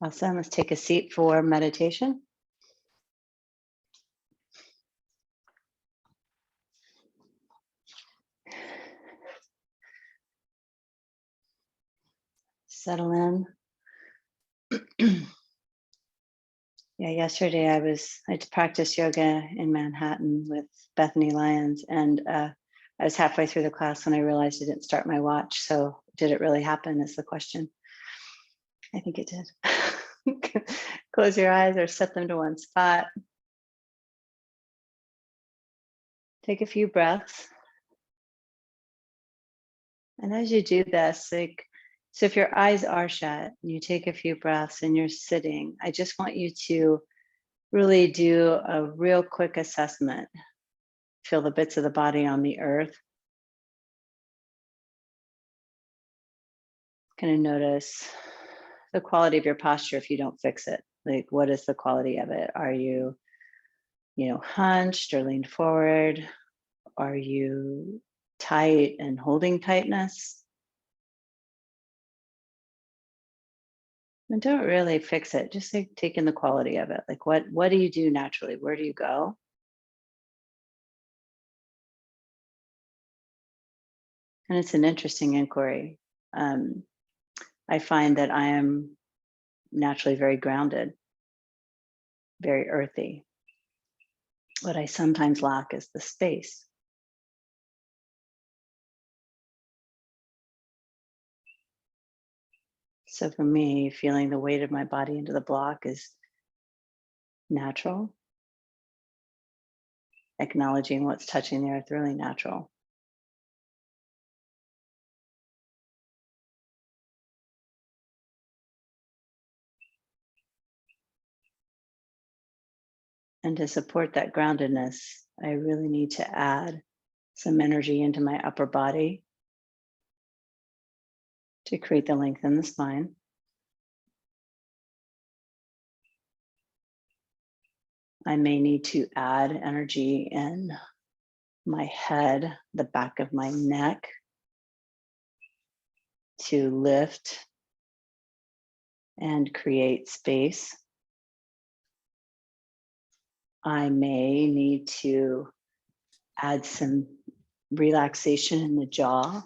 Awesome. Let's take a seat for meditation. Settle in. Yeah, yesterday I practiced yoga in Manhattan with Bethany Lyons, and I was halfway through the class when I realized I didn't start my watch. So did it really happen is the question. I think it did. Close your eyes or set them to one spot. Take a few breaths. And as you do this, so if your eyes are shut, you take a few breaths and you're sitting, I just want you to really do a real quick assessment. Feel the bits of the body on the earth. Kind of notice the quality of your posture if you don't fix it. Like, what is the quality of it? Are you, hunched or leaned forward? Are you tight and holding tightness? And don't really fix it. Just like take in the quality of it. Like, what do you do naturally? Where do you go? And it's an interesting inquiry. I find that I am naturally very grounded, very earthy. What I sometimes lack is the space. So for me, feeling the weight of my body into the block is natural. Acknowledging what's touching the earth, really natural. And to support that groundedness, I really need to add some energy into my upper body to create the length in the spine. I may need to add energy in my head, the back of my neck, to lift and create space. I may need to add some relaxation in the jaw.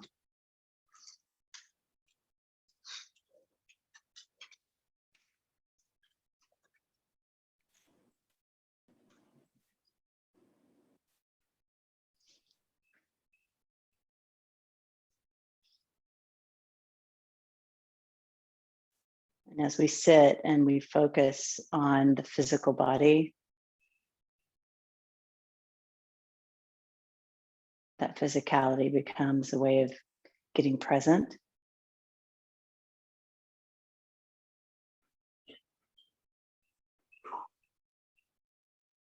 And as we sit and we focus on the physical body, that physicality becomes a way of getting present.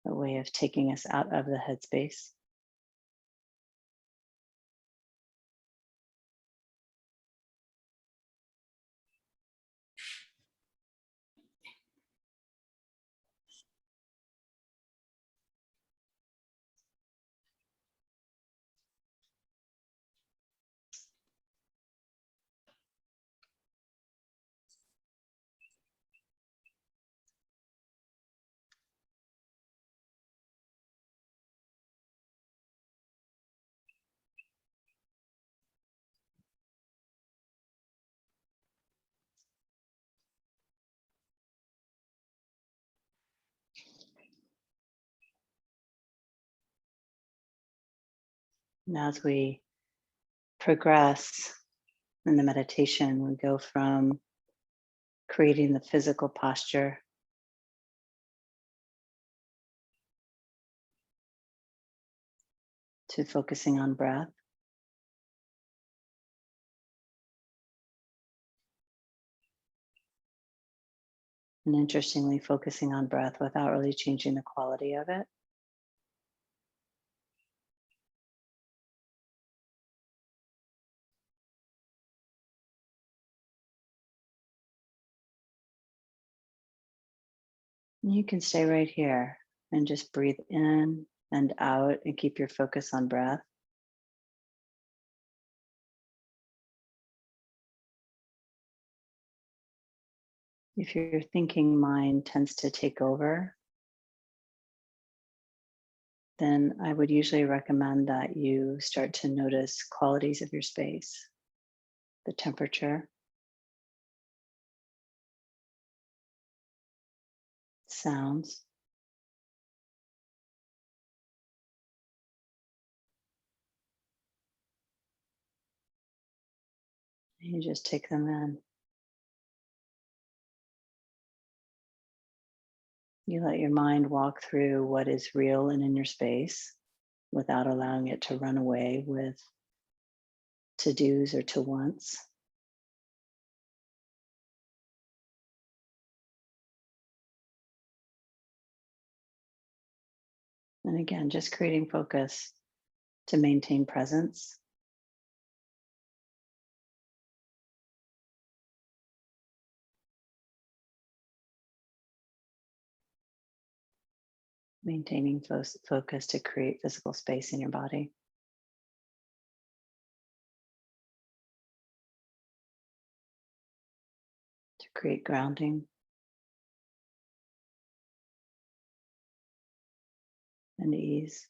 A way of taking us out of the headspace. Now, as we progress in the meditation, we go from creating the physical posture to focusing on breath. And interestingly, focusing on breath without really changing the quality of it. And you can stay right here and just breathe in and out and keep your focus on breath. If your thinking mind tends to take over, then I would usually recommend that you start to notice qualities of your space, the temperature, sounds. You just take them in. You let your mind walk through what is real and in your space without allowing it to run away with to-dos or to-wants. And again, just creating focus to maintain presence. Maintaining focus to create physical space in your body. To create grounding and ease.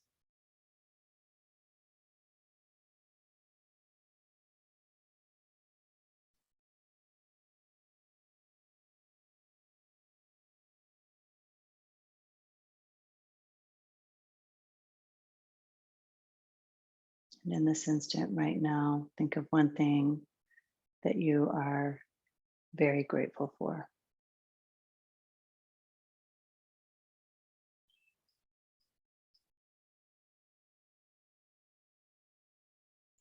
And in this instant right now, think of one thing that you are very grateful for.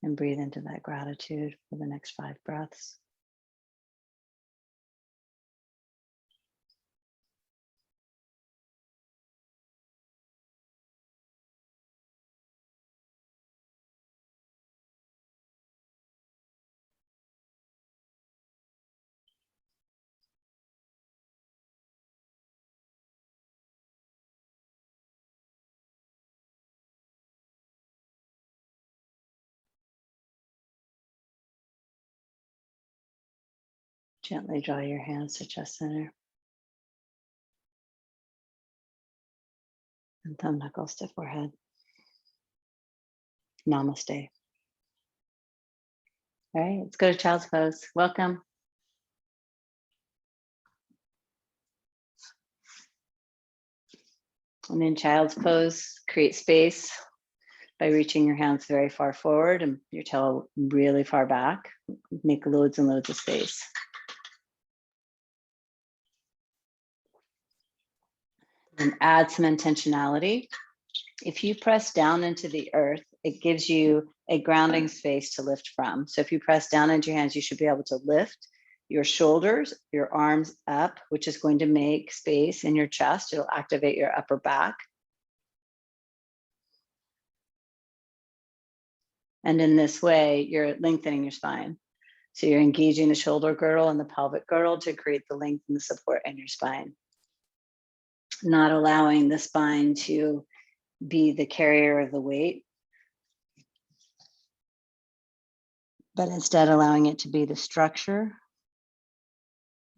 And breathe into that gratitude for the next 5 breaths. Gently draw your hands to chest center and thumb knuckles to forehead. Namaste. All right, let's go to child's pose. Welcome. And in child's pose, create space by reaching your hands very far forward and your tail really far back. Make loads and loads of space. And add some intentionality. If you press down into the earth, it gives you a grounding space to lift from. So if you press down into your hands, you should be able to lift your shoulders, your arms up, which is going to make space in your chest. It'll activate your upper back. And in this way, you're lengthening your spine. So you're engaging the shoulder girdle and the pelvic girdle to create the length and the support in your spine. Not allowing the spine to be the carrier of the weight, but instead allowing it to be the structure.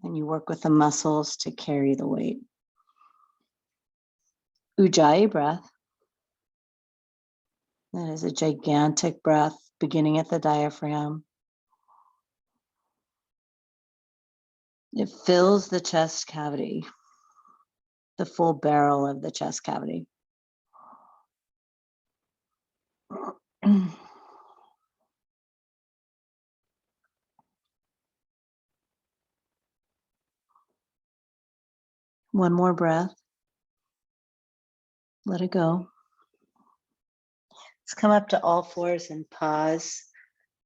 And you work with the muscles to carry the weight. Ujjayi breath. That is a gigantic breath beginning at the diaphragm. It fills the chest cavity, the full barrel of the chest cavity. One more breath. Let it go. Let's come up to all fours and pause,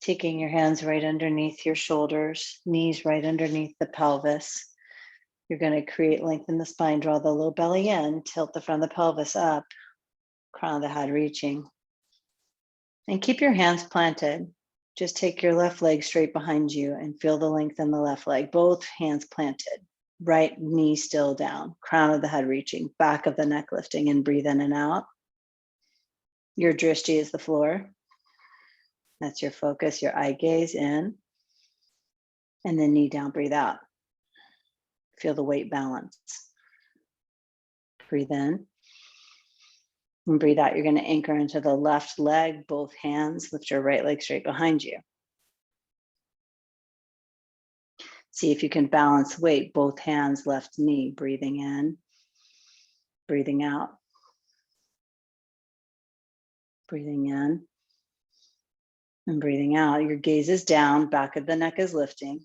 taking your hands right underneath your shoulders, knees right underneath the pelvis. You're going to create length in the spine, draw the low belly in, tilt the front of the pelvis up, crown of the head reaching. And keep your hands planted. Just take your left leg straight behind you and feel the length in the left leg, both hands planted, right knee still down, crown of the head reaching, back of the neck lifting, and breathe in and out. Your drishti is the floor. That's your focus, your eye gaze in, and then knee down, breathe out. Feel the weight balance. Breathe in. And breathe out. You're going to anchor into the left leg, both hands. Lift your right leg straight behind you. See if you can balance weight, both hands, left knee. Breathing in, breathing out. Breathing in and breathing out. Your gaze is down, back of the neck is lifting.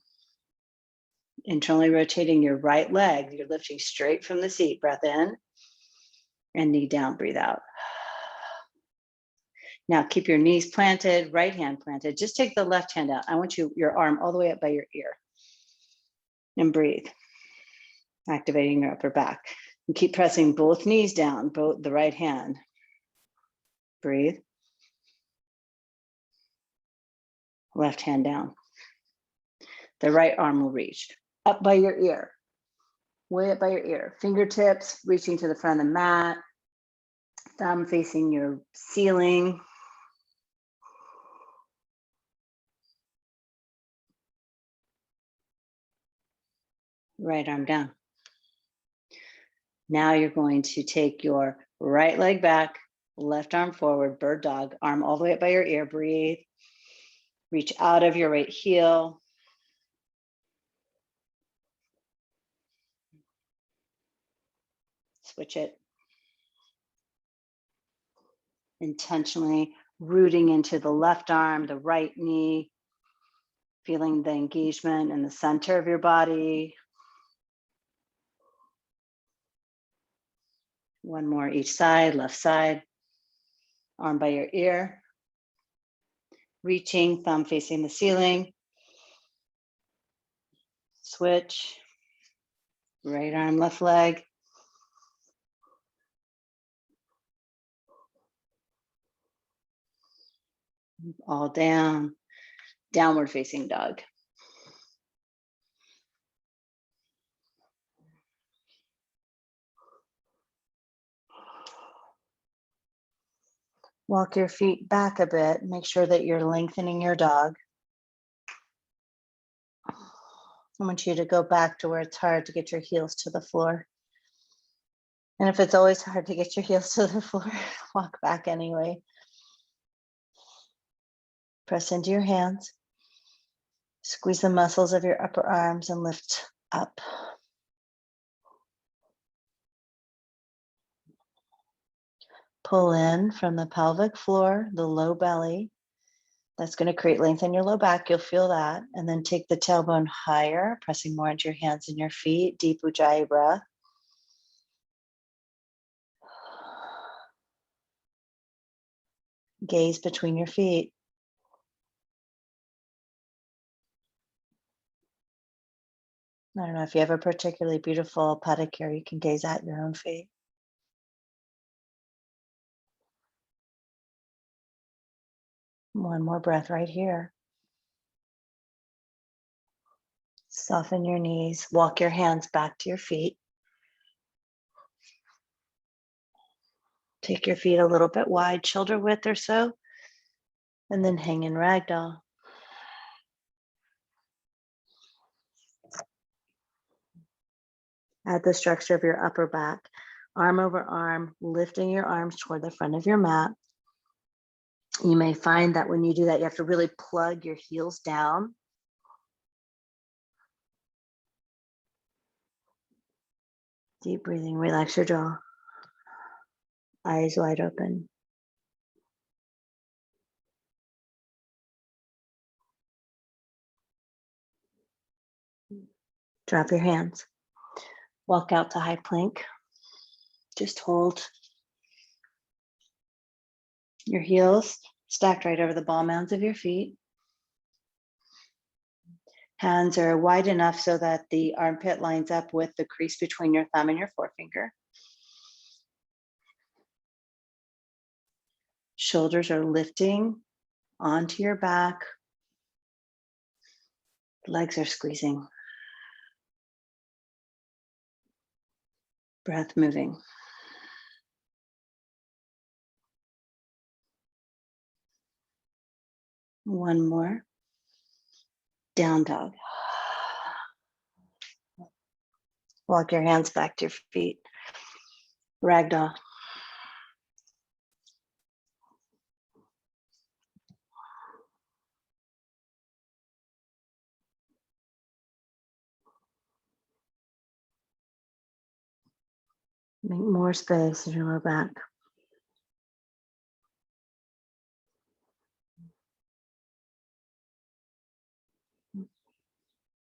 Internally rotating your right leg. You're lifting straight from the seat. Breath in and knee down, breathe out. Now keep your knees planted, right hand planted. Just take the left hand out. I want your arm all the way up by your ear. And breathe. Activating your upper back. And keep pressing both knees down, both the right hand. Breathe. Left hand down. The right arm will reach up by your ear. Way up by your ear. Fingertips reaching to the front of the mat. Thumb facing your ceiling. Right arm down. Now you're going to take your right leg back, left arm forward, bird dog, arm all the way up by your ear. Breathe. Reach out of your right heel. Switch it. Intentionally rooting into the left arm, the right knee, feeling the engagement in the center of your body. One more each side, left side, arm by your ear. Reaching, thumb facing the ceiling. Switch. Right arm, left leg. All down. Downward facing dog. Walk your feet back a bit. Make sure that you're lengthening your dog. I want you to go back to where it's hard to get your heels to the floor. And if it's always hard to get your heels to the floor, walk back anyway. Press into your hands. Squeeze the muscles of your upper arms and lift up. Pull in from the pelvic floor, the low belly. That's going to create length in your low back. You'll feel that. And then take the tailbone higher, pressing more into your hands and your feet. Deep Ujjayi breath. Gaze between your feet. I don't know if you have a particularly beautiful pedicure, you can gaze at your own feet. One more breath right here. Soften your knees. Walk your hands back to your feet. Take your feet a little bit wide, shoulder width or so, and then hang in ragdoll. Add the structure of your upper back, arm over arm, lifting your arms toward the front of your mat. You may find that when you do that, you have to really plug your heels down. Deep breathing, relax your jaw. Eyes wide open. Drop your hands. Walk out to high plank. Just hold your heels stacked right over the ball mounds of your feet. Hands are wide enough so that the armpit lines up with the crease between your thumb and your forefinger. Shoulders are lifting onto your back. Legs are squeezing. Breath moving. One more. Down dog. Walk your hands back to your feet. Ragdoll. Make more space in your low back.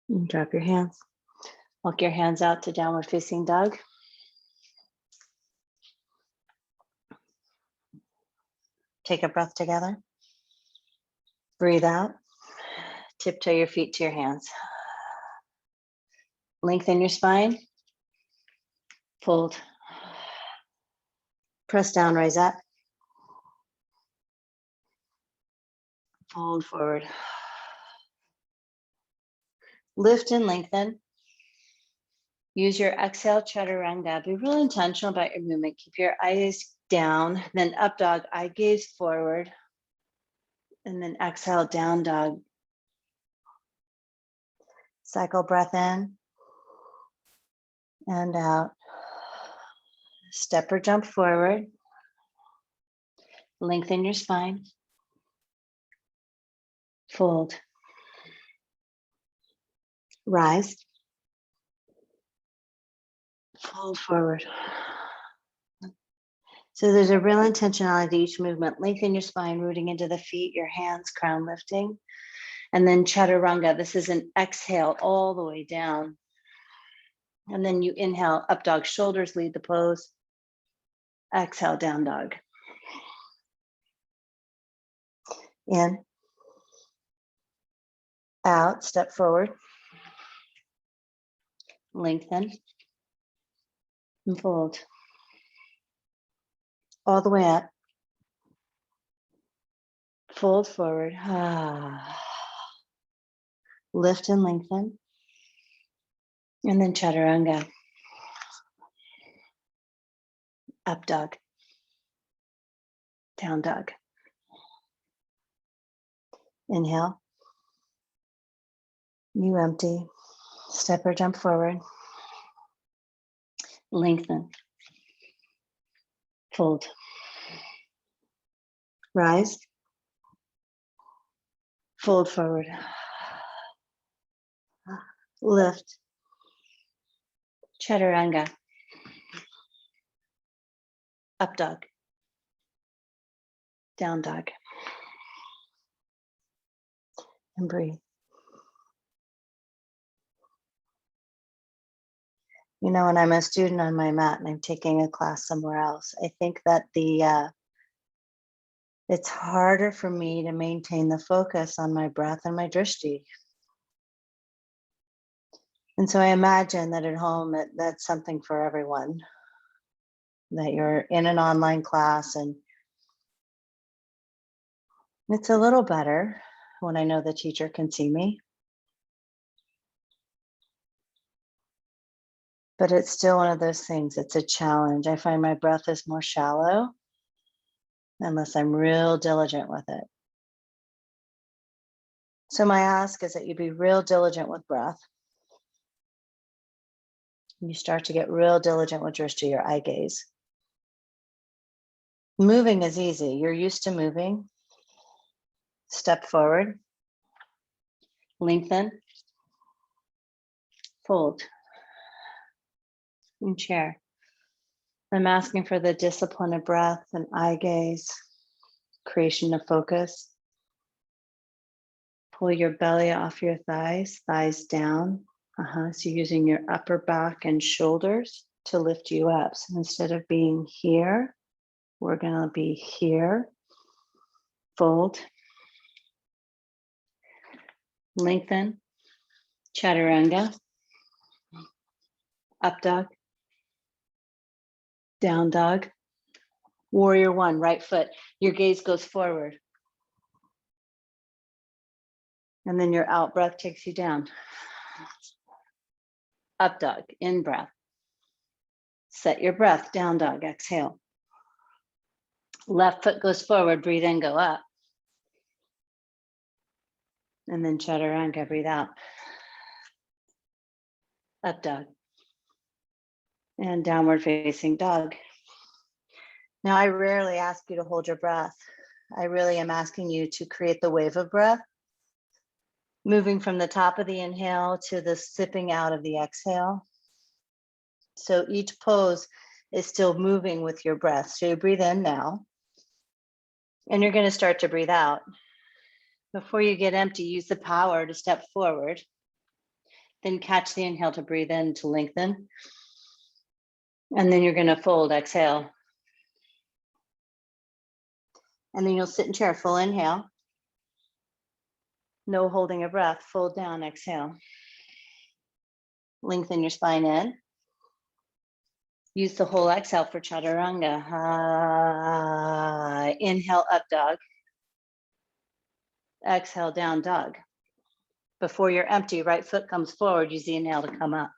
And drop your hands. Walk your hands out to downward facing dog. Take a breath together. Breathe out. Tiptoe your feet to your hands. Lengthen your spine. Fold. Press down, rise up. Fold forward. Lift and lengthen. Use your exhale, chaturanga. Be real intentional about your movement. Keep your eyes down, then up dog, eye gaze forward. And then exhale, down dog. Cycle breath in and out. Step or jump forward. Lengthen your spine. Fold. Rise. Fold forward. So there's a real intentionality to each movement. Lengthen your spine, rooting into the feet, your hands, crown lifting. And then chaturanga. This is an exhale all the way down. And then you inhale, up dog, shoulders lead the pose. Exhale, down dog. In. Out, step forward. Lengthen. And fold. All the way up. Fold forward. Lift and lengthen. And then chaturanga. Up dog. Down dog. Inhale. You empty. Step or jump forward. Lengthen. Fold. Rise. Fold forward. Lift. Chaturanga. Up dog. Down dog. And breathe. You know, when I'm a student on my mat and I'm taking a class somewhere else, I think that it's harder for me to maintain the focus on my breath and my drishti. And so I imagine that at home, that's something for everyone, that you're in an online class and it's a little better when I know the teacher can see me. But it's still one of those things, it's a challenge. I find my breath is more shallow unless I'm real diligent with it. So my ask is that you be real diligent with breath. You start to get real diligent with drishti, your eye gaze. Moving is easy. You're used to moving. Step forward. Lengthen. Fold. And chair. I'm asking for the discipline of breath and eye gaze, creation of focus. Pull your belly off your thighs, thighs down. So using your upper back and shoulders to lift you up. So instead of being here, we're gonna be here. Fold. Lengthen. Chaturanga. Up dog. Down dog. Warrior one, right foot. Your gaze goes forward. And then your out breath takes you down. Up dog, in breath. Set your breath, down dog, exhale. Left foot goes forward, breathe in, go up. And then chaturanga, breathe out. Up dog. and downward facing dog. Now, I rarely ask you to hold your breath. I really am asking you to create the wave of breath, moving from the top of the inhale to the sipping out of the exhale. So each pose is still moving with your breath. So you breathe in now, and you're going to start to breathe out. Before you get empty, use the power to step forward. Then catch the inhale to breathe in to lengthen. And then you're going to fold, exhale. And then you'll sit in chair, full inhale. No holding a breath, fold down, exhale. Lengthen your spine in. Use the whole exhale for chaturanga. Inhale, up dog. Exhale, down dog. Before you're empty, right foot comes forward, use the inhale to come up.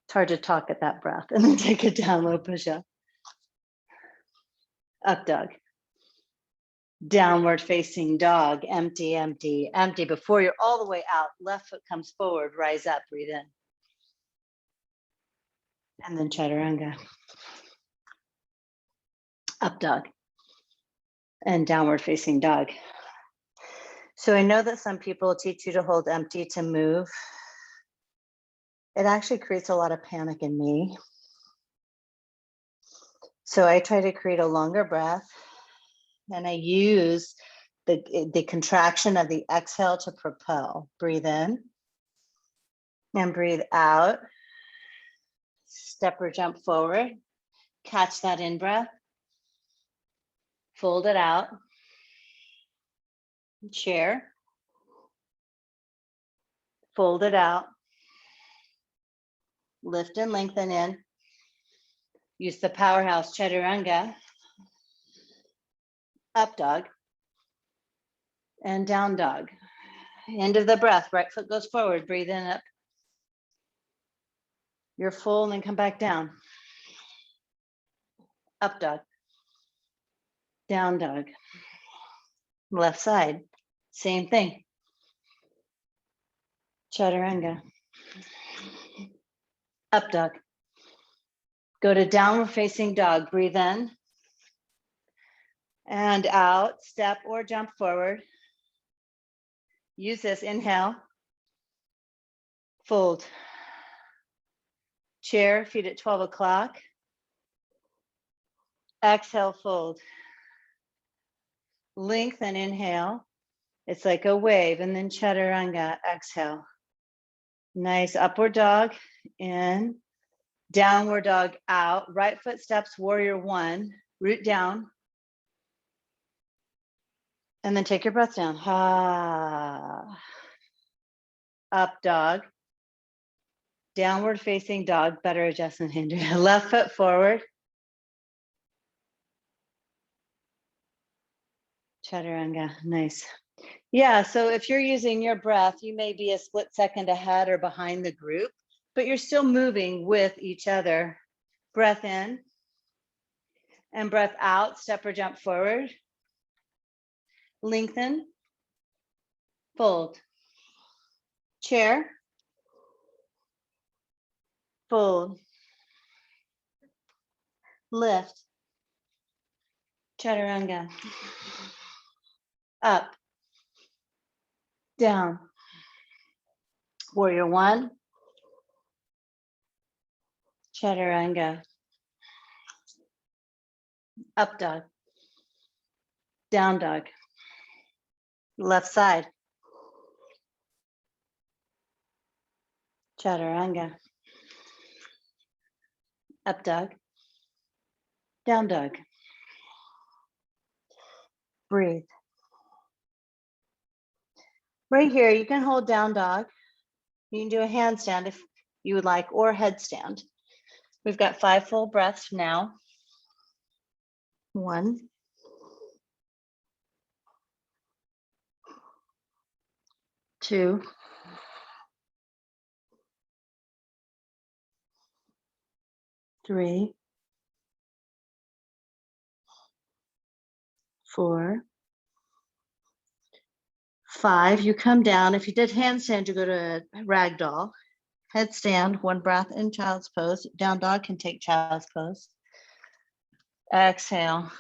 It's hard to talk at that breath. And then take it down, low push-up. Up dog. Downward facing dog, empty, empty, empty. Before you're all the way out, left foot comes forward, rise up, breathe in. And then chaturanga. Up dog. And downward facing dog. So I know that some people teach you to hold empty to move. It actually creates a lot of panic in me. So I try to create a longer breath, and I use the contraction of the exhale to propel. Breathe in and breathe out. Step or jump forward. Catch that in breath. Fold it out. Chair. Fold it out. Lift and lengthen in. Use the powerhouse chaturanga. Up dog. And down dog. End of the breath. Right foot goes forward. Breathe in, up. You're full, and then come back down. Up dog. Down dog. Left side. Same thing. Chaturanga. Up dog. Go to downward facing dog. Breathe in. And out. Step or jump forward. Use this. Inhale. Fold. Chair, feet at 12 o'clock. Exhale, fold. Lengthen, inhale. It's like a wave, and then chaturanga, exhale. Nice upward dog, in. Downward dog, out. Right foot steps, warrior one. Root down. And then take your breath down. Up dog. Downward facing dog, better adjustment hinder. Left foot forward. Chaturanga, nice. Yeah, so if you're using your breath, you may be a split second ahead or behind the group, but you're still moving with each other. Breath in and breath out, step or jump forward. Lengthen, fold. Chair, fold. Lift, chaturanga. Up, down. Warrior one. Chaturanga. Up dog. Down dog. Left side. Chaturanga. Up dog. Down dog. Breathe. Right here, you can hold down dog. You can do a handstand if you would like, or headstand. We've got 5 full breaths now. 1, 2, 3, 4, 5. You come down. If you did handstand, you go to ragdoll. Headstand, one breath in child's pose. Down dog can take child's pose. Exhale.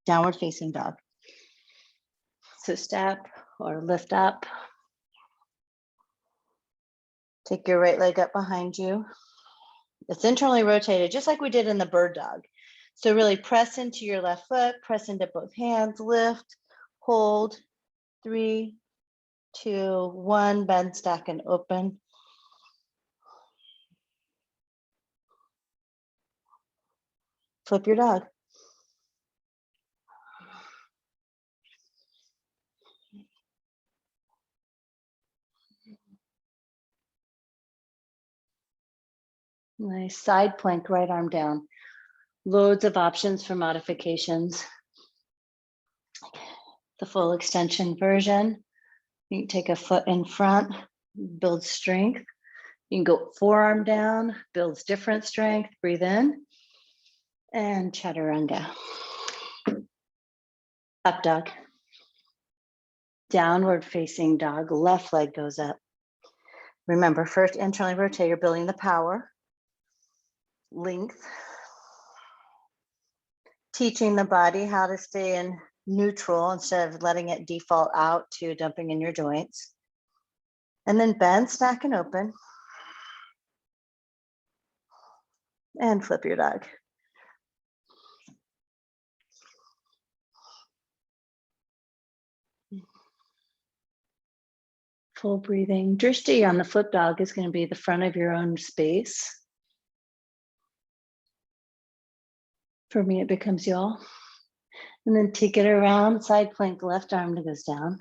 Downward facing dog. So step or lift up. Take your right leg up behind you. It's internally rotated, just like we did in the bird dog. So really press into your left foot, press into both hands, lift, hold, 3, 2, 1, bend, stack, and open. Flip your dog. Nice, side plank, right arm down. Loads of options for modifications. The full extension version. You can take a foot in front, build strength. You can go forearm down, builds different strength. Breathe in. And chaturanga. Up dog. Downward facing dog, left leg goes up. Remember, first internally rotate, you're building the power, length, teaching the body how to stay in neutral instead of letting it default out to dumping in your joints. And then bend, stack, and open. And flip your dog. Full breathing. Drishti on the flip dog is going to be the front of your own space. For me, it becomes y'all. And then take it around, side plank, left arm goes down.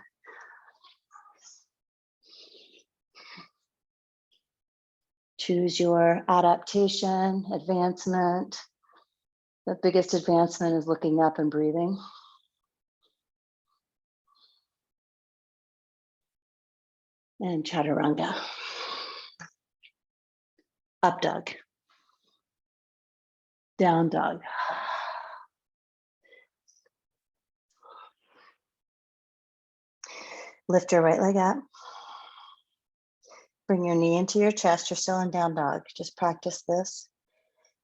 Choose your adaptation, advancement. The biggest advancement is looking up and breathing. And chaturanga. Up dog. Down dog. Lift your right leg up. Bring your knee into your chest. You're still in down dog. Just practice this.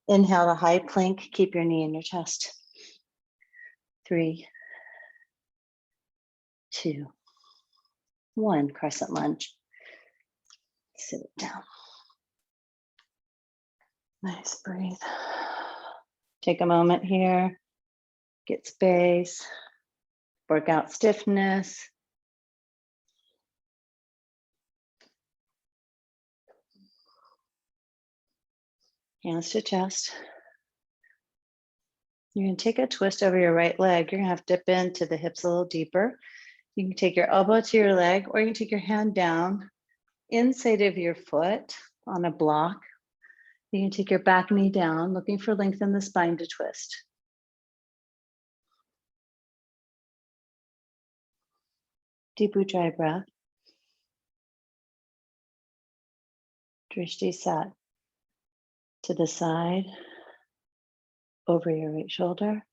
Inhale to high plank. Keep your knee in your chest. 3, 2, 1. Crescent lunge. Sit it down. Nice, breathe. Take a moment here. Get space. Work out stiffness. Hands to chest. You're going to take a twist over your right leg. You're going to have to dip into the hips a little deeper. You can take your elbow to your leg, or you can take your hand down inside of your foot on a block. You can take your back knee down, looking for length in the spine to twist. Deep Ujjayi breath. Drishti sat to the side, over your right shoulder.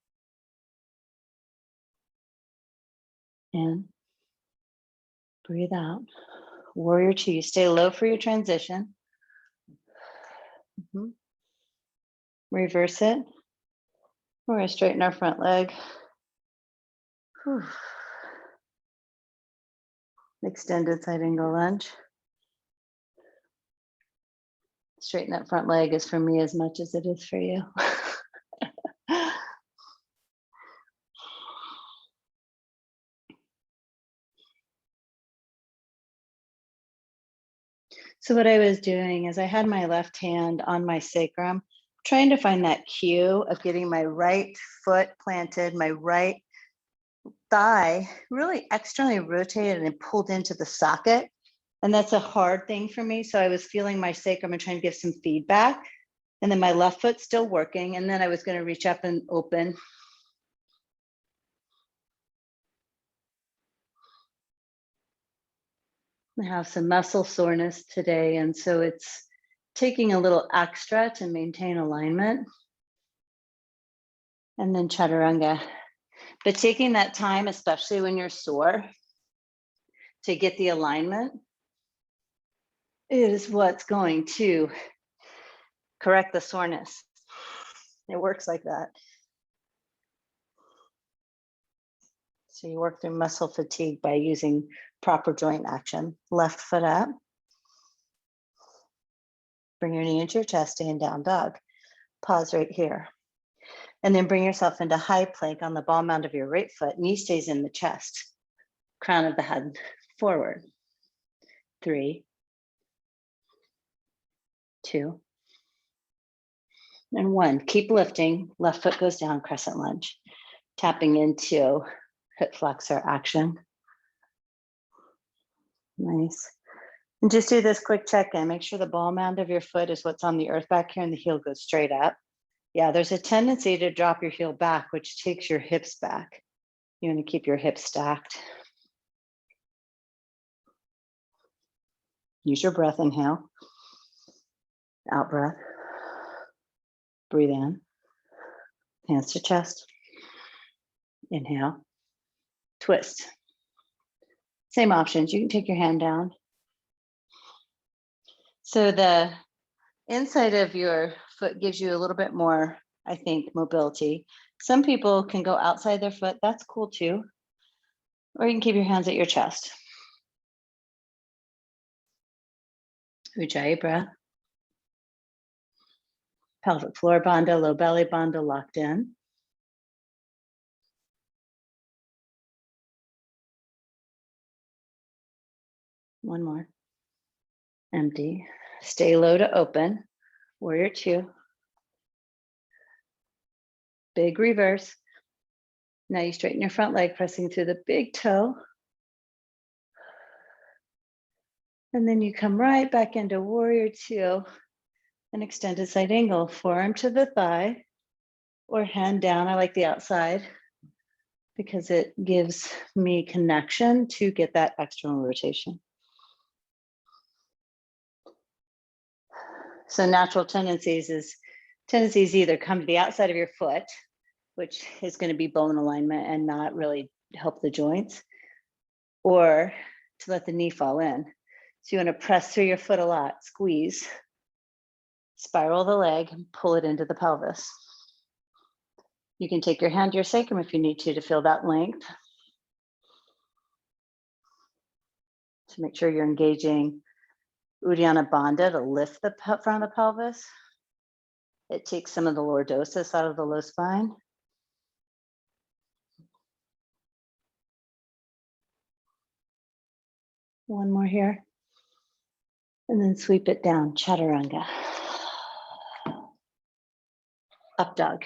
In. Breathe out. Warrior 2. You stay low for your transition. Reverse it. We're going to straighten our front leg. Whew. Extended side angle lunge. Straighten that front leg is for me as much as it is for you. So what I was doing is I had my left hand on my sacrum, trying to find that cue of getting my right foot planted, my right thigh really externally rotated and pulled into the socket. And that's a hard thing for me. So I was feeling my sacrum and trying to give some feedback. And then my left foot still working. And then I was going to reach up and open. I have some muscle soreness today. And so it's taking a little extra to maintain alignment. And then chaturanga. But taking that time, especially when you're sore, to get the alignment is what's going to correct the soreness. It works like that. So you work through muscle fatigue by using proper joint action. Left foot up. Bring your knee into your chest, stay in down dog. Pause right here. And then bring yourself into high plank on the ball mound of your right foot. Knee stays in the chest. Crown of the head forward. 3, 2, and 1. Keep lifting. Left foot goes down, crescent lunge. Tapping into hip flexor action. Nice. And just do this quick check-in. Make sure the ball mound of your foot is what's on the earth back here and the heel goes straight up. Yeah, there's a tendency to drop your heel back, which takes your hips back. You want to keep your hips stacked. Use your breath, inhale. Out breath. Breathe in. Hands to chest. Inhale. Twist. Same options. You can take your hand down. So the inside of your foot gives you a little bit more, I think, mobility. Some people can go outside their foot. That's cool too. Or you can keep your hands at your chest. Ujjayi breath. Pelvic floor bandha, low belly bandha locked in. One more. Empty. Stay low to open. Warrior 2. Big reverse. Now you straighten your front leg, pressing through the big toe. And then you come right back into warrior 2. An extended side angle, forearm to the thigh or hand down. I like the outside because it gives me connection to get that external rotation. So natural tendencies either come to the outside of your foot, which is going to be bone alignment and not really help the joints, or to let the knee fall in. So you want to press through your foot a lot, squeeze, spiral the leg, and pull it into the pelvis. You can take your hand to your sacrum if you need to feel that length. To make sure you're engaging Uddiyana Bandha to lift the front of the pelvis. It takes some of the lordosis out of the low spine. One more here. And then sweep it down, chaturanga. Up dog.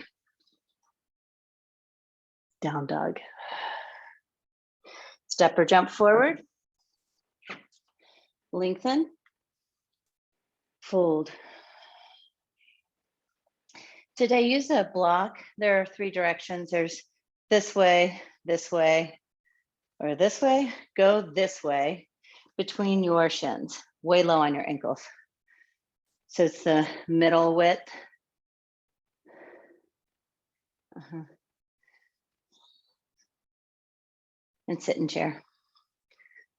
Down dog. Step or jump forward. Lengthen. Fold. Today, use a block. There are 3 directions. There's this way, or this way. Go this way between your shins, way low on your ankles. So it's the middle width. And sit in chair.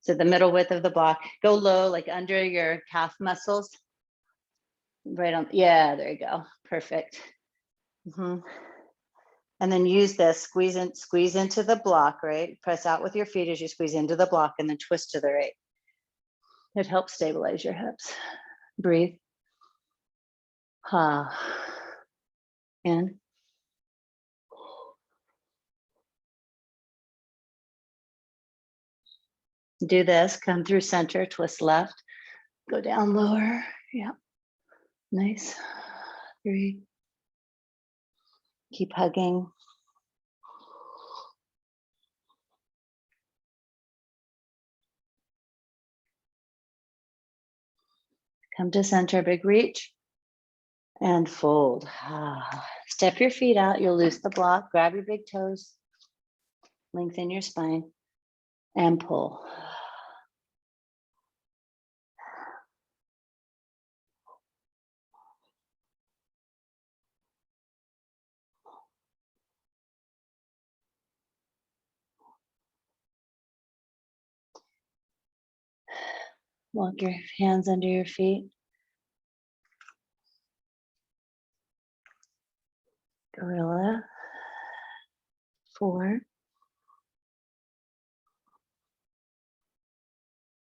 So the middle width of the block, go low, like under your calf muscles. Right on, yeah, there you go, perfect. And then use this, squeeze into the block, right? Press out with your feet as you squeeze into the block and then twist to the right. It helps stabilize your hips. Breathe. In. Do this, come through center, twist left, go down lower. Yeah, nice. 3. Keep hugging. Come to center, big reach. And fold. Step your feet out. You'll loose the block. Grab your big toes. Lengthen your spine. And pull. Walk your hands under your feet. Gorilla. 4,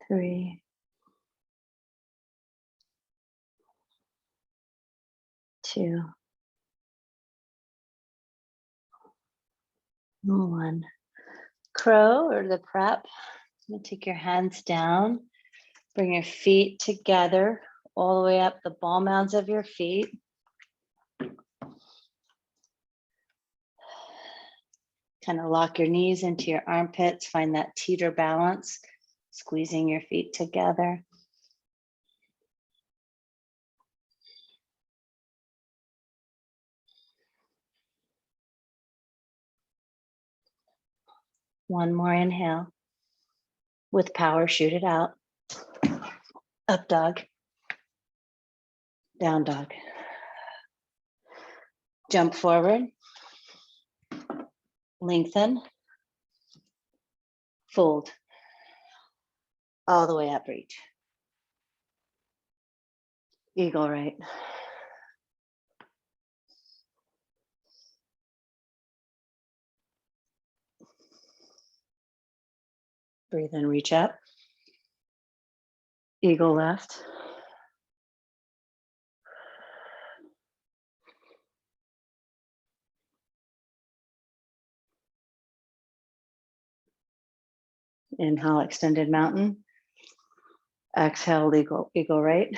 3, 2, 1. Crow or the prep. I'm gonna take your hands down. Bring your feet together all the way up the ball mounds of your feet. Kind of lock your knees into your armpits. Find that teeter balance, squeezing your feet together. One more inhale. With power, shoot it out. Up dog. Down dog. Jump forward. Lengthen. Fold. All the way up, reach. Eagle right. Breathe in, reach up. Eagle left. Inhale, extended mountain. Exhale, eagle right.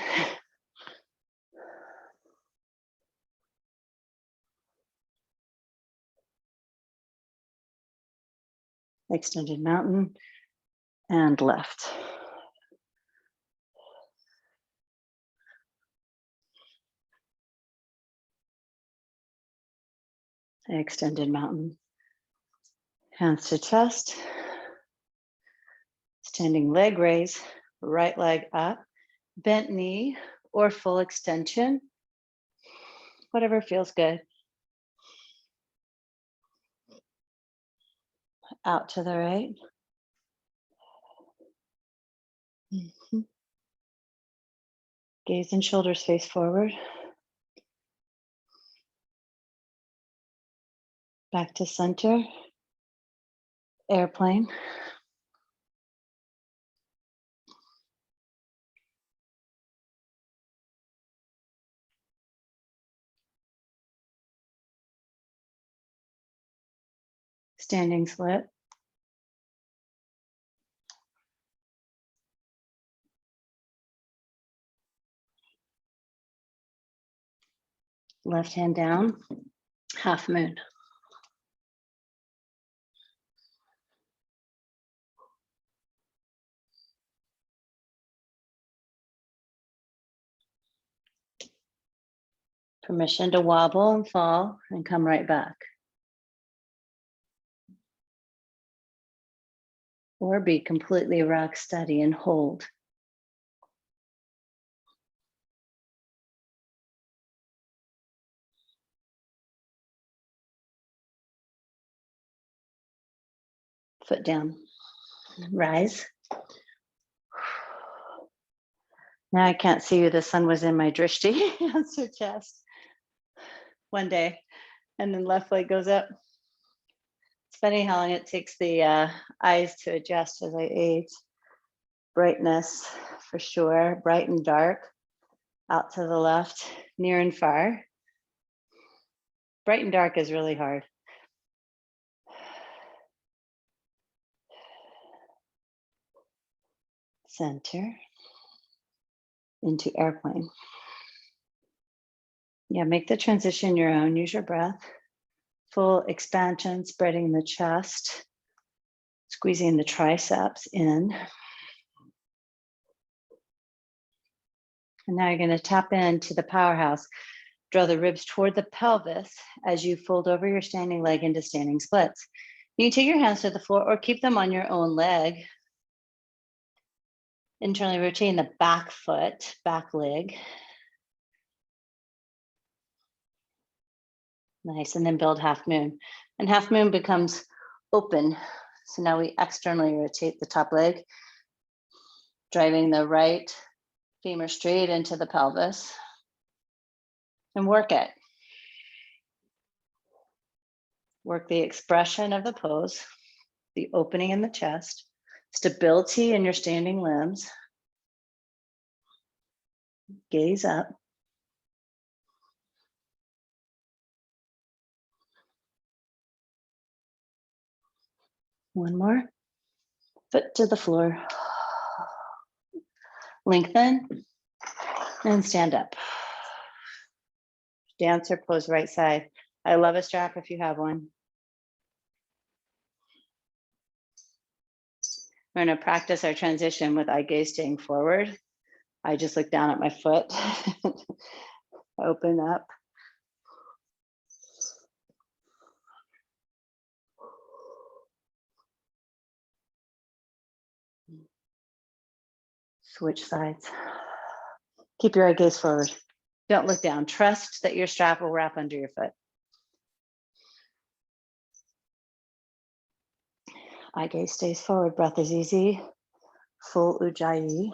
Extended mountain and left. Extended mountain. Hands to chest. Standing leg raise, right leg up, bent knee or full extension, whatever feels good. Out to the right. Gaze and shoulders face forward. Back to center. Airplane. Standing split. Left hand down, half moon. Permission to wobble and fall and come right back. Or be completely rock steady and hold. Foot down, rise. Now I can't see you, the sun was in my drishti, hands to chest. One day, and then left leg goes up. It's funny how long it takes the eyes to adjust as I age. Brightness, for sure, bright and dark, out to the left, near and far. Bright and dark is really hard. Center, into airplane. Yeah, make the transition your own, use your breath. Full expansion, spreading the chest, squeezing the triceps in. And now you're going to tap into the powerhouse. Draw the ribs toward the pelvis as you fold over your standing leg into standing splits. You can take your hands to the floor or keep them on your own leg. Internally rotating the back foot, back leg. Nice, and then build half moon. And half moon becomes open. So now we externally rotate the top leg. Driving the right femur straight into the pelvis and work it. Work the expression of the pose, the opening in the chest, stability in your standing limbs. Gaze up. One more. Foot to the floor. Lengthen and stand up. Dancer pose right side. I love a strap if you have one. We're going to practice our transition with eye gaze staying forward. I just look down at my foot. Open up. Switch sides. Keep your eye gaze forward. Don't look down. Trust that your strap will wrap under your foot. Eye gaze stays forward. Breath is easy. Full ujjayi.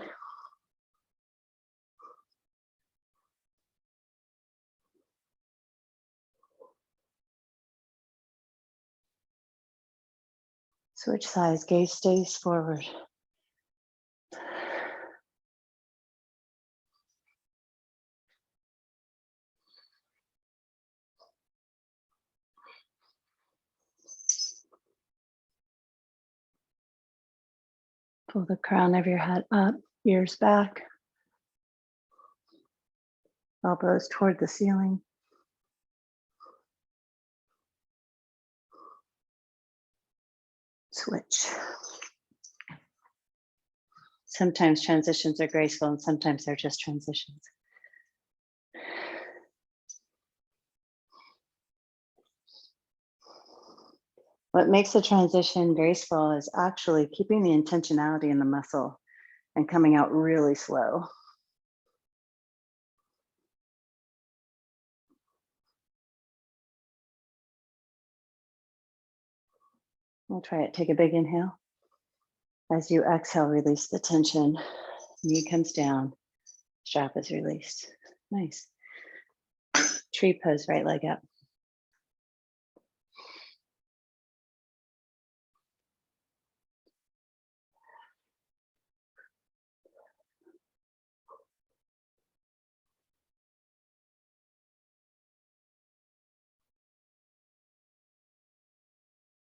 Switch sides. Gaze stays forward. Pull the crown of your head up, ears back, elbows toward the ceiling. Switch. Sometimes transitions are graceful and sometimes they're just transitions. What makes a transition graceful is actually keeping the intentionality in the muscle and coming out really slow. We'll try it. Take a big inhale. As you exhale, release the tension. Knee comes down, strap is released. Nice. Tree pose, right leg up.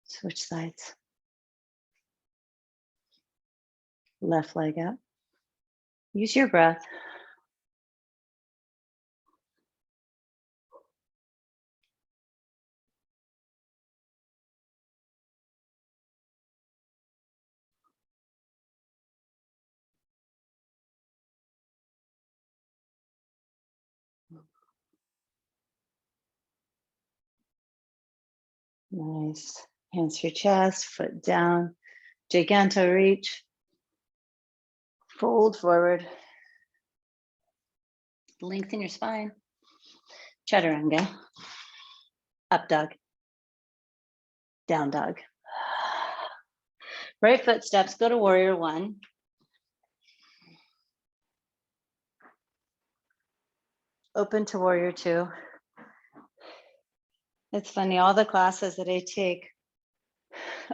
Switch sides. Left leg up. Use your breath. Nice. Hands to your chest, foot down. Giganto reach. Fold forward. Lengthen your spine. Chaturanga. Up dog. Down dog. Right foot steps, go to warrior one. Open to warrior two. It's funny, all the classes that I take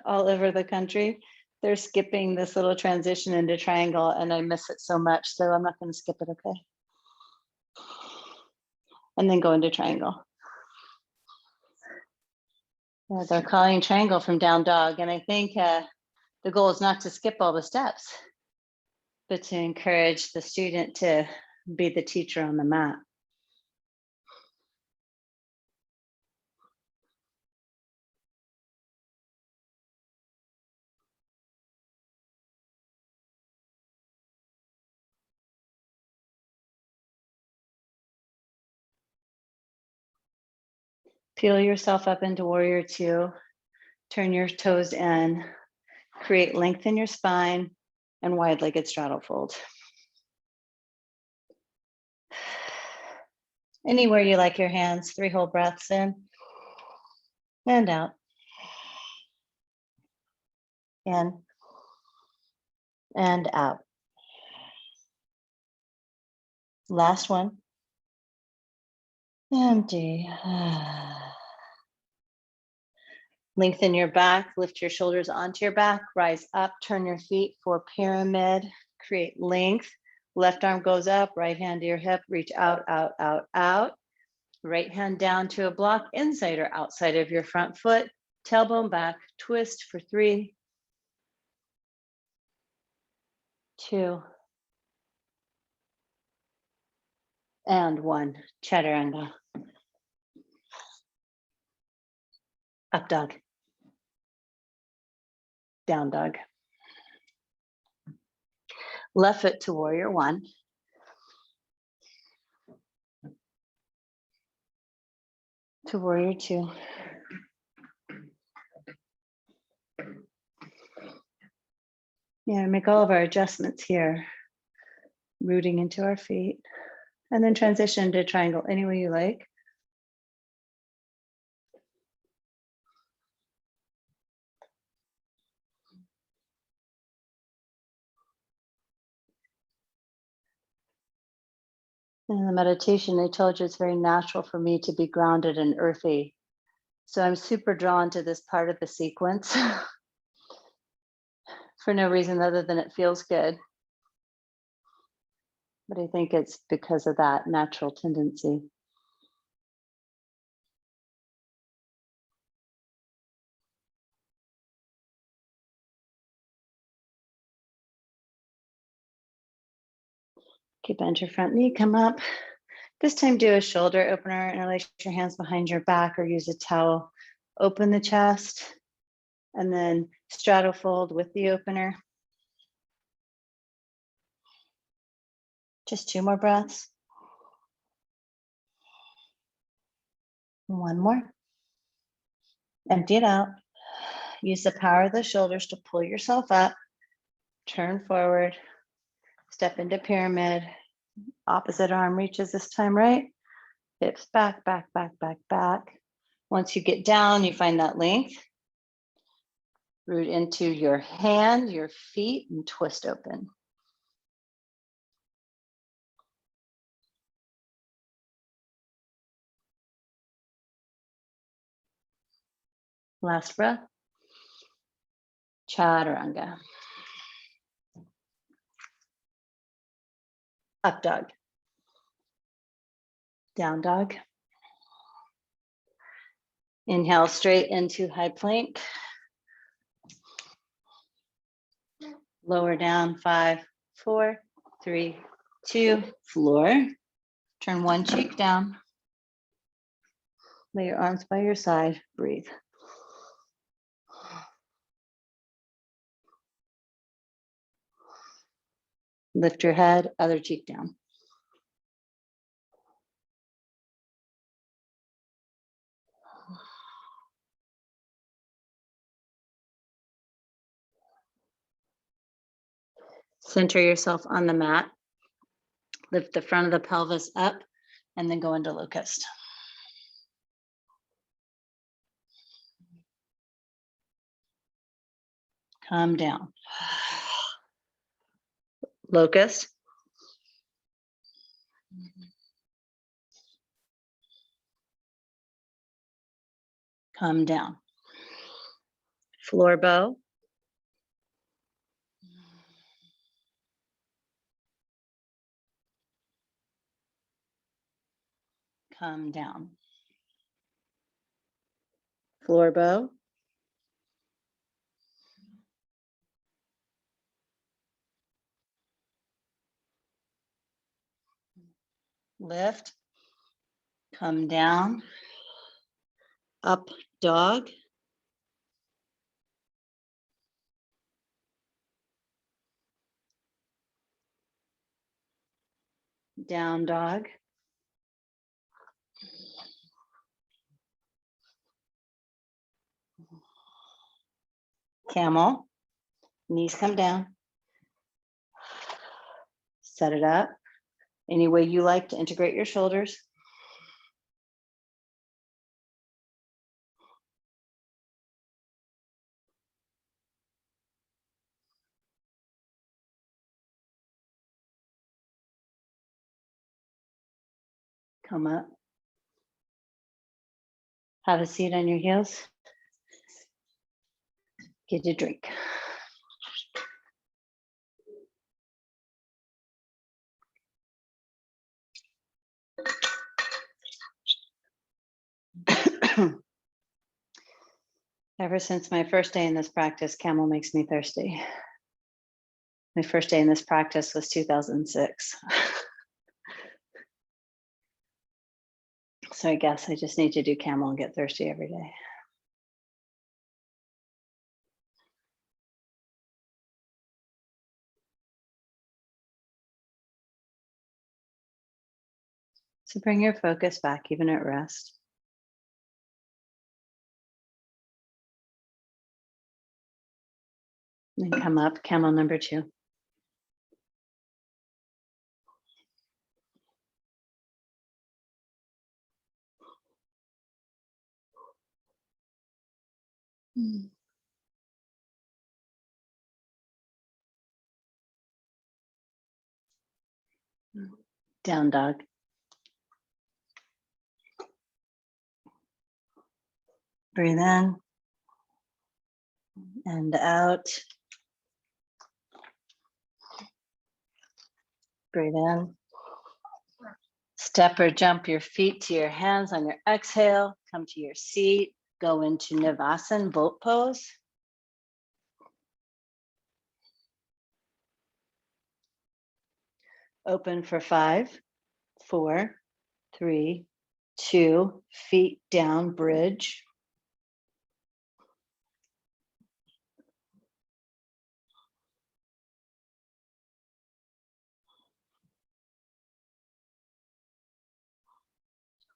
all over the country, they're skipping this little transition into triangle and I miss it so much. So I'm not going to skip it, okay? And then go into triangle. Yeah, they're calling triangle from down dog. And I think the goal is not to skip all the steps, but to encourage the student to be the teacher on the mat. Peel yourself up into warrior two. Turn your toes in. Create length in your spine and wide-legged straddle fold. Anywhere you like your hands, 3 whole breaths in and out. In and out. Last one. Empty. Lengthen your back, lift your shoulders onto your back, rise up, turn your feet for pyramid, create length. Left arm goes up, right hand to your hip, reach out, out, out, out. Right hand down to a block inside or outside of your front foot, tailbone back, twist for 3, 2, and 1. Chaturanga. Up dog. Down dog. Left foot to warrior 1. To warrior 2. Yeah, make all of our adjustments here, rooting into our feet, and then transition to triangle any way you like. In the meditation, I told you it's very natural for me to be grounded and earthy. So I'm super drawn to this part of the sequence for no reason other than it feels good. But I think it's because of that natural tendency. Okay, bend your front knee, come up. This time do a shoulder opener, interlace your hands behind your back or use a towel. Open the chest and then straddle fold with the opener. Just 2 more breaths. 1 more. Empty it out. Use the power of the shoulders to pull yourself up. Turn forward. Step into pyramid. Opposite arm reaches this time right. Hips back, back, back, back, back. Once you get down, you find that length. Root into your hand, your feet, and twist open. Last breath. Chaturanga. Up dog. Down dog. Inhale straight into high plank. Lower down, 5, 4, 3, 2, floor. Turn one cheek down. Lay your arms by your side, breathe. Lift your head, other cheek down. Center yourself on the mat. Lift the front of the pelvis up and then go into locust. Come down. Locust. Come down. Floor bow. Come down. Floor bow. Lift. Come down. Up dog. Down dog. Camel. Knees come down. Set it up. Any way you like to integrate your shoulders. Come up. Have a seat on your heels. Get a drink. Ever since my first day in this practice, camel makes me thirsty. My first day in this practice was 2006. So I guess I just need to do camel and get thirsty every day. So bring your focus back even at rest. And come up, camel number 2. Down dog. Breathe in and out. Breathe in. Step or jump your feet to your hands on your exhale. Come to your seat. Go into Navasana, boat pose. Open for 5, 4, 3, 2, feet down, bridge.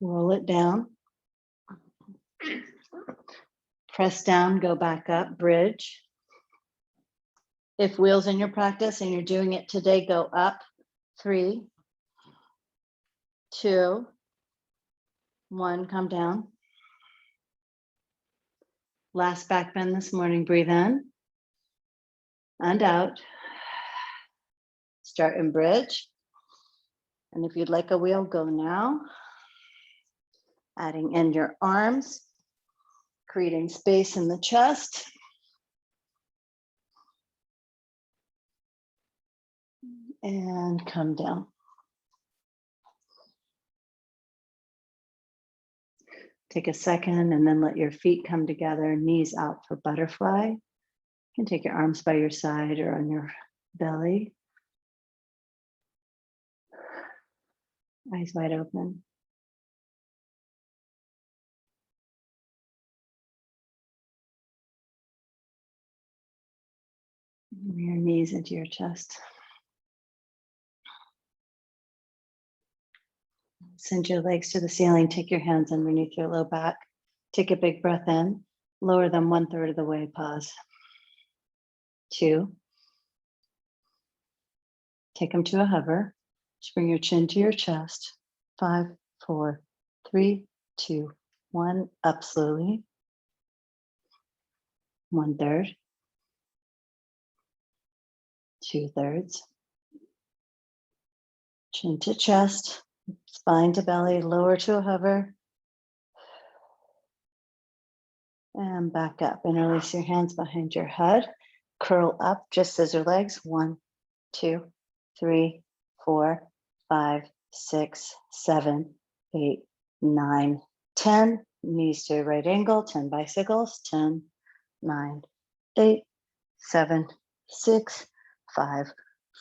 Roll it down. Press down, go back up, bridge. If wheels in your practice and you're doing it today, go up. 3, 2, 1, come down. Last back bend this morning, breathe in and out. Start in bridge. And if you'd like a wheel, go now. Adding in your arms, creating space in the chest. And come down. Take a second and then let your feet come together, knees out for butterfly. You can take your arms by your side or on your belly. Eyes wide open. Your knees into your chest. Send your legs to the ceiling. Take your hands underneath your low back. Take a big breath in. Lower them 1/3 of the way. Pause. 2. Take them to a hover. Just bring your chin to your chest. 5, 4, 3, 2, 1. Up slowly. 1/3. 2/3. Chin to chest. Spine to belly. Lower to a hover. And back up. Interlace your hands behind your head. Curl up, just scissor legs. 1, 2, 3, 4, 5, 6, 7, 8, 9, 10. Knees to a right angle. 10 bicycles. 10, 9, 8, 7, 6, 5,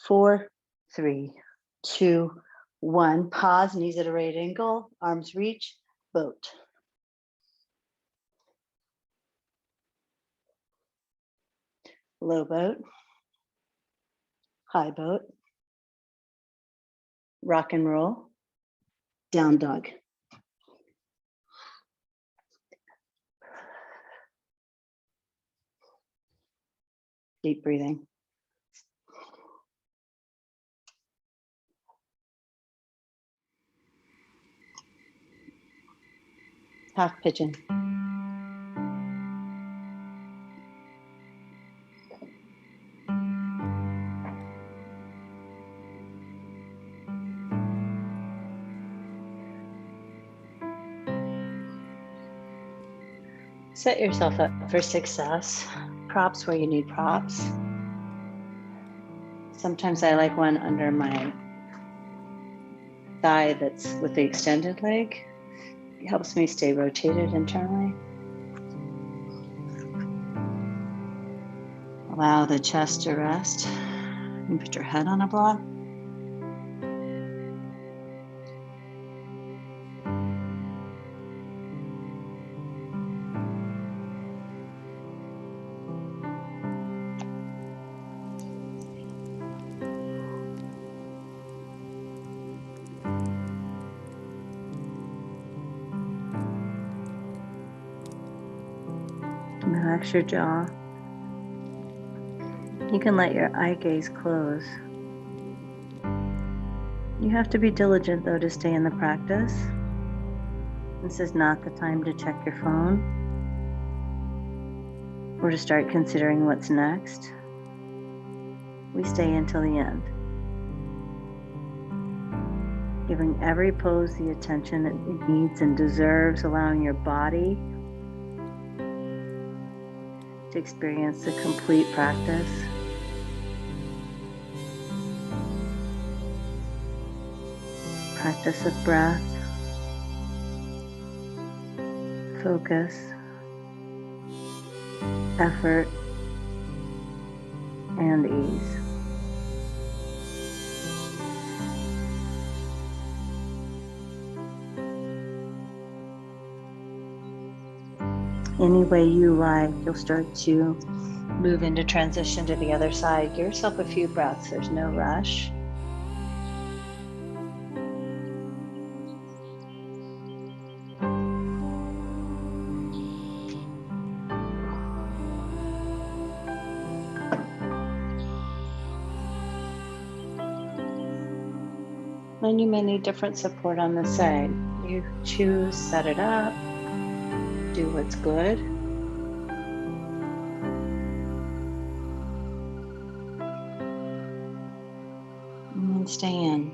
4, 3, 2, 1. Pause. Knees at a right angle. Arms reach. Boat. Low boat, high boat, rock and roll, down dog. Deep breathing. Half pigeon. Set yourself up for success. Props where you need props. Sometimes I like one under my thigh that's with the extended leg. It helps me stay rotated internally. Allow the chest to rest. And put your head on a block. Relax your jaw. You can let your eye gaze close. You have to be diligent, though, to stay in the practice. This is not the time to check your phone or to start considering what's next. We stay until the end, giving every pose the attention it needs and deserves, allowing your body to experience the complete practice. Practice of breath, focus, effort, and ease. Any way you like, you'll start to move into transition to the other side. Give yourself a few breaths. There's no rush. Then you may need different support on the side. You choose, set it up, do what's good. And then stay in.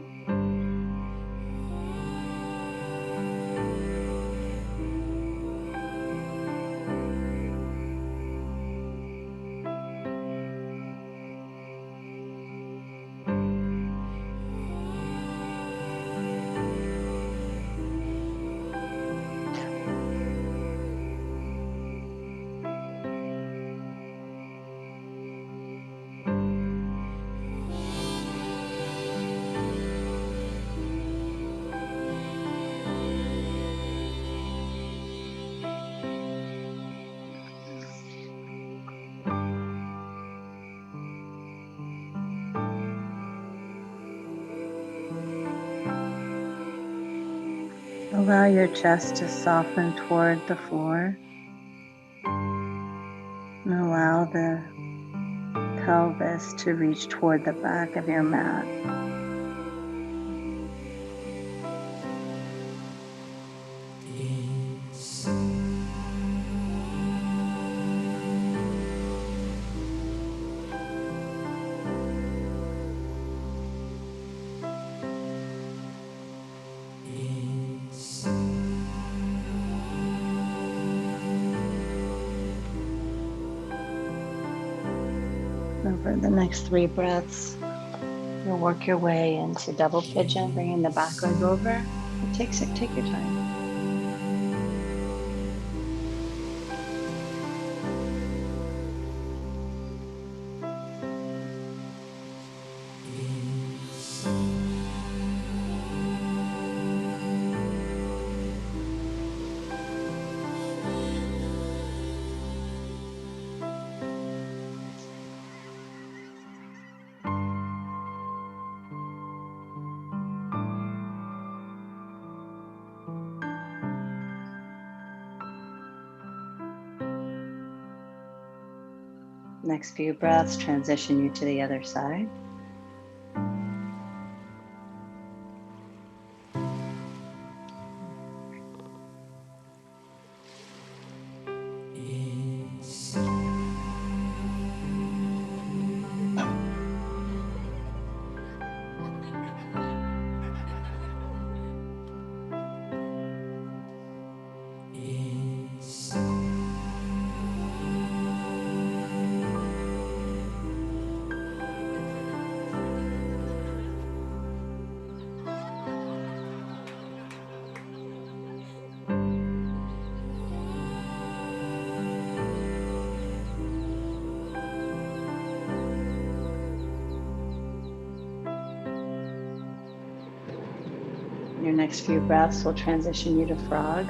Allow your chest to soften toward the floor and allow the pelvis to reach toward the back of your mat. Over the next 3 breaths, you'll work your way into double pigeon, bringing the back leg over. Take your time. Next few breaths transition you to the other side. Your next few breaths will transition you to frog.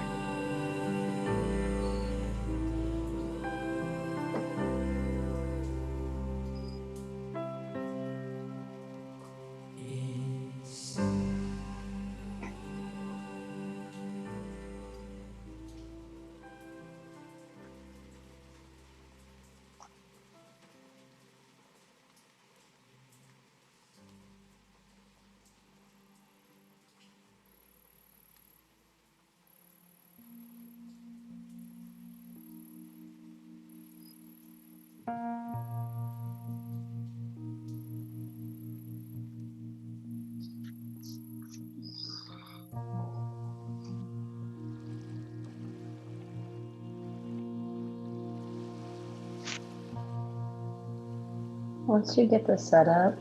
Once you get this set up,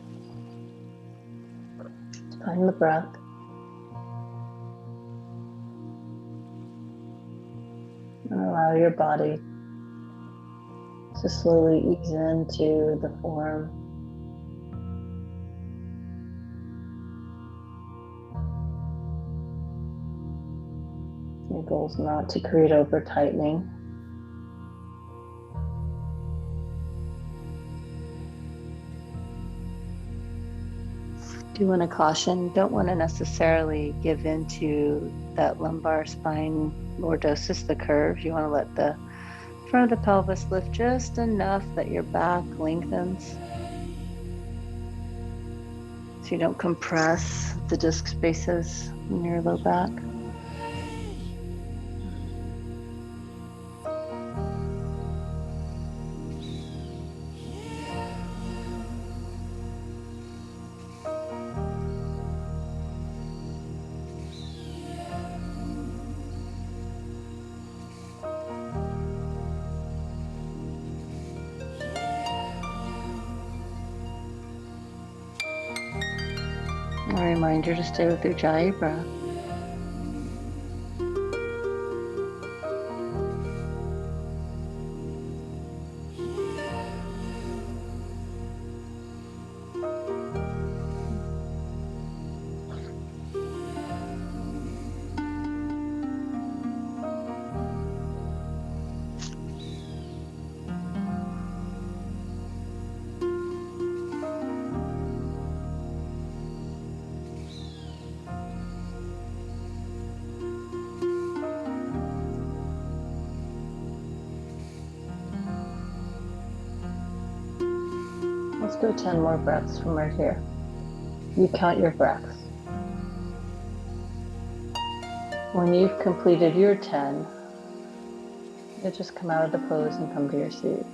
find the breath. And allow your body to slowly ease into the form. Your goal is not to create over tightening. Do want to caution, don't want to necessarily give into that lumbar spine lordosis, the curve. You want to let the front of the pelvis lift just enough that your back lengthens, so you don't compress the disc spaces in your low back. A reminder to stay with your Ujjayi breath. Let's go 10 more breaths from right here. You count your breaths. When you've completed your 10, you'll just come out of the pose and come to your seat.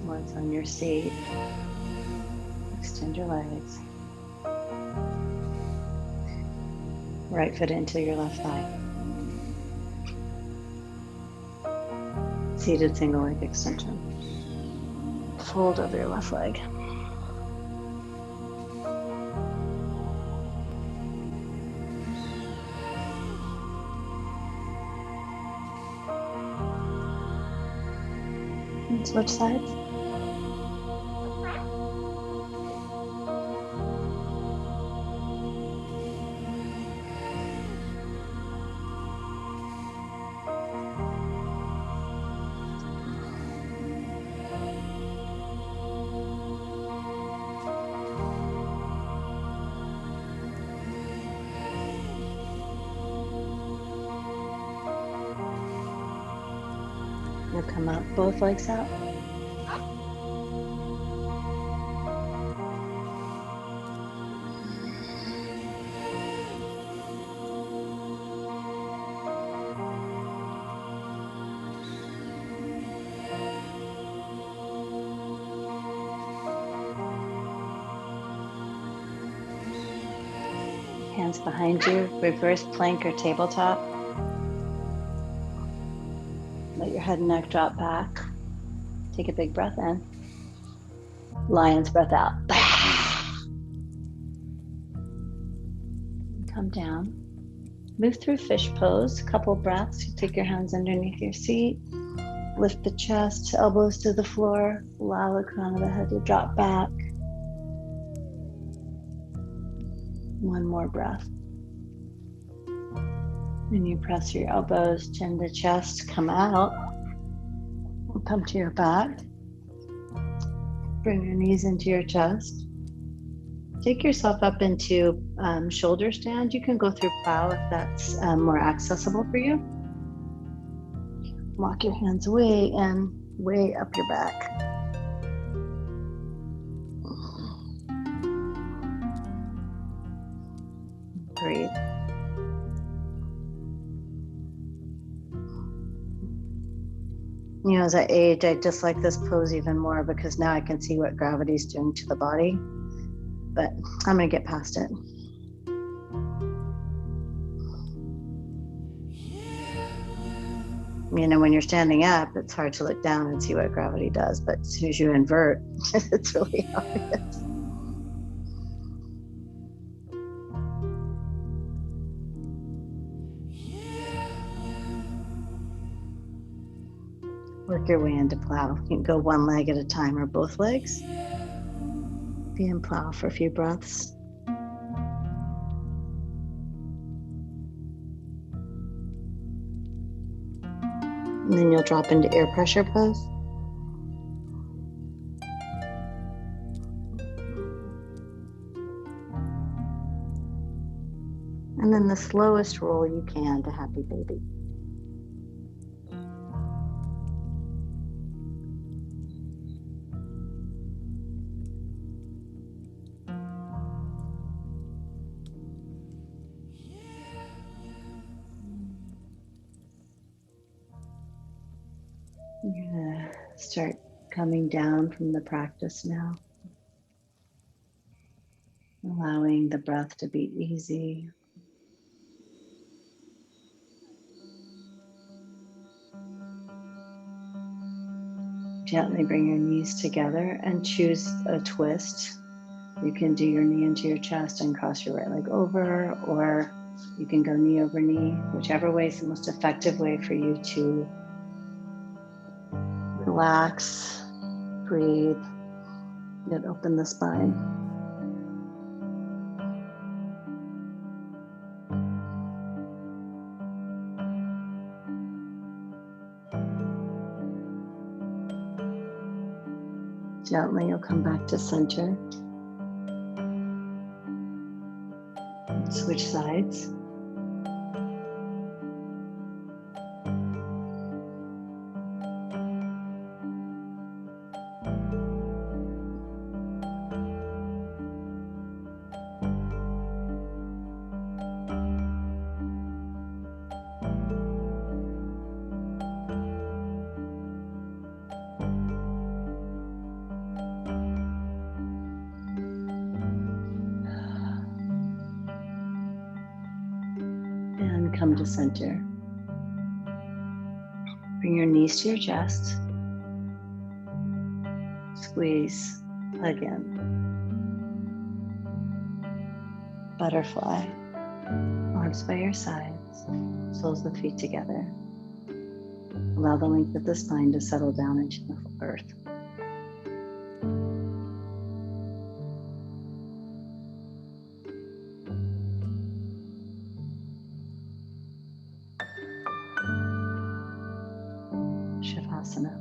Once on your seat, extend your legs. Right foot into your left thigh. Seated single leg extension. Fold over your left leg. And switch sides. Come up, both legs out. Hands behind you, reverse plank or tabletop. Let your head and neck drop back. Take a big breath in. Lion's breath out. Come down. Move through fish pose, couple breaths. You take your hands underneath your seat. Lift the chest, elbows to the floor. Allow the crown of the head to drop back. One more breath. And you press your elbows, chin to chest, come out. Come to your back. Bring your knees into your chest. Take yourself up into shoulder stand. You can go through plow if that's more accessible for you. Walk your hands way in, way up your back. Breathe. You know, as I age, I dislike this pose even more because now I can see what gravity's doing to the body. But I'm gonna get past it. You know, when you're standing up, it's hard to look down and see what gravity does, but as soon as you invert, it's really obvious. Work your way into plow. You can go one leg at a time or both legs. Be in plow for a few breaths. And then you'll drop into air pressure pose. And then the slowest roll you can to happy baby. You're gonna start coming down from the practice now. Allowing the breath to be easy. Gently bring your knees together and choose a twist. You can do your knee into your chest and cross your right leg over, or you can go knee over knee, whichever way is the most effective way for you to relax, breathe, yet open the spine. Gently, you'll come back to center. Switch sides. And come to center. Bring your knees to your chest. Squeeze, hug in. Butterfly. Arms by your sides, soles of the feet together. Allow the length of the spine to settle down into the earth. Shavasana.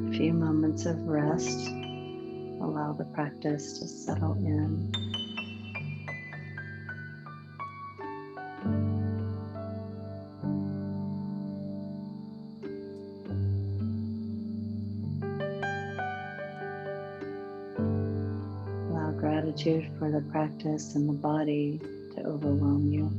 A few moments of rest. Allow the practice to settle in. gratitude for the practice and the body to overwhelm you.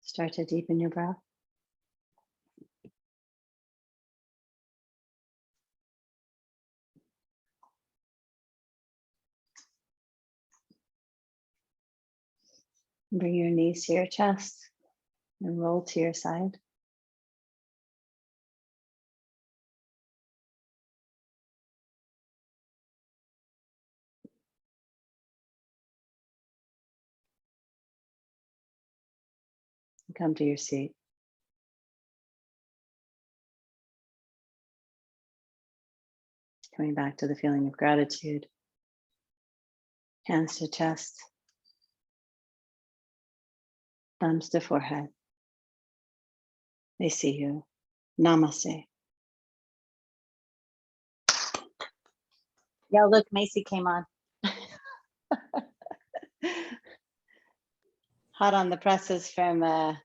Start to deepen your breath. Bring your knees to your chest and roll to your side. And come to your seat. Coming back to the feeling of gratitude. Hands to chest. Thumbs to forehead. They see you. Namaste. Yeah, look, Macy came on. Hot on the presses from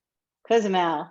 Cozumel.